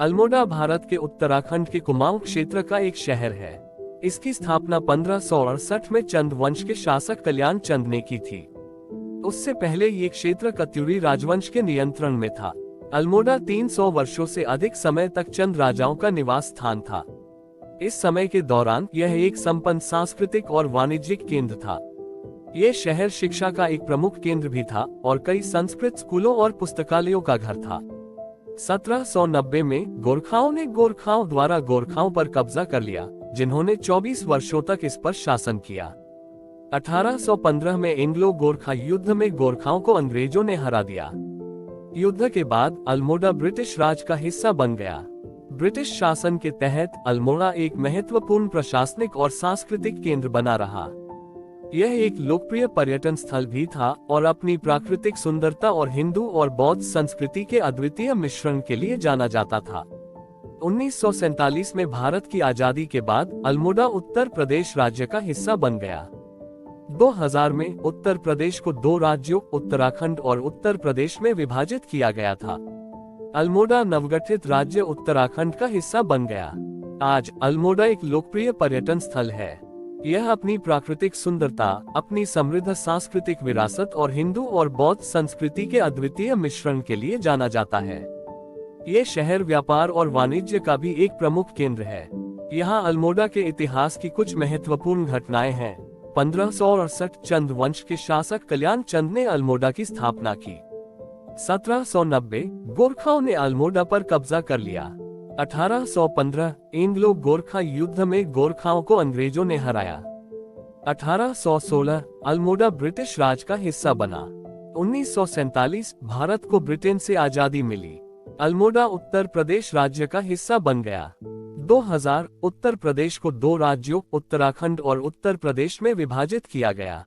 अल्मोड़ा भारत के उत्तराखंड के कुमाऊं क्षेत्र का एक शहर है। इसकी स्थापना 1568 में चंद वंश के शासक कल्याण चंद ने की थी। उससे पहले ये क्षेत्र कत्यूरी राजवंश के नियंत्रण में था। अल्मोड़ा 300 वर्षों से अधिक समय तक चंद राजाओं का निवास स्थान था। इस समय के दौरान यह एक संपन्न सांस्कृतिक और वाणिज्यिक केंद्र था। ये शहर शिक्षा का एक प्रमुख केंद्र भी था और कई संस्कृत स्कूलों और पुस्तकालयों का घर था। 1790 में गोरखाओं ने गोरखाओं द्वारा गोरखाओं पर कब्जा कर लिया, जिन्होंने 24 वर्षों तक इस पर शासन किया। 1815 में एंग्लो गोरखा युद्ध में गोरखाओं को अंग्रेजों ने हरा दिया। युद्ध के बाद अल्मोड़ा ब्रिटिश राज का हिस्सा बन गया। ब्रिटिश शासन के तहत अल्मोड़ा एक महत्वपूर्ण प्रशासनिक और सांस्कृतिक केंद्र बना रहा। यह एक लोकप्रिय पर्यटन स्थल भी था और अपनी प्राकृतिक सुंदरता और हिंदू और बौद्ध संस्कृति के अद्वितीय मिश्रण के लिए जाना जाता था। 1947 में भारत की आजादी के बाद अल्मोड़ा उत्तर प्रदेश राज्य का हिस्सा बन गया। 2000 में उत्तर प्रदेश को दो राज्यों उत्तराखंड और उत्तर प्रदेश में विभाजित किया गया था। अल्मोड़ा नवगठित राज्य उत्तराखंड का हिस्सा बन गया। आज अल्मोड़ा एक लोकप्रिय पर्यटन स्थल है। यह अपनी प्राकृतिक सुंदरता, अपनी समृद्ध सांस्कृतिक विरासत और हिंदू और बौद्ध संस्कृति के अद्वितीय मिश्रण के लिए जाना जाता है। ये शहर व्यापार और वाणिज्य का भी एक प्रमुख केंद्र है। यहाँ अल्मोड़ा के इतिहास की कुछ महत्वपूर्ण घटनाएं हैं। 1568 चंद वंश के शासक कल्याण चंद ने अल्मोड़ा की स्थापना की। 1790 गोरखाओं ने अल्मोड़ा पर कब्जा कर लिया। 1815 एंग्लो गोरखा युद्ध में गोरखाओं को अंग्रेजों ने हराया। 1816 अल्मोड़ा ब्रिटिश राज का हिस्सा बना। 1947 भारत को ब्रिटेन से आजादी मिली। अल्मोड़ा उत्तर प्रदेश राज्य का हिस्सा बन गया। 2000 उत्तर प्रदेश को दो राज्यों उत्तराखंड और उत्तर प्रदेश में विभाजित किया गया।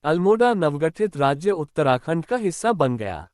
अल्मोड़ा नवगठित राज्य उत्तराखंड का हिस्सा बन गया।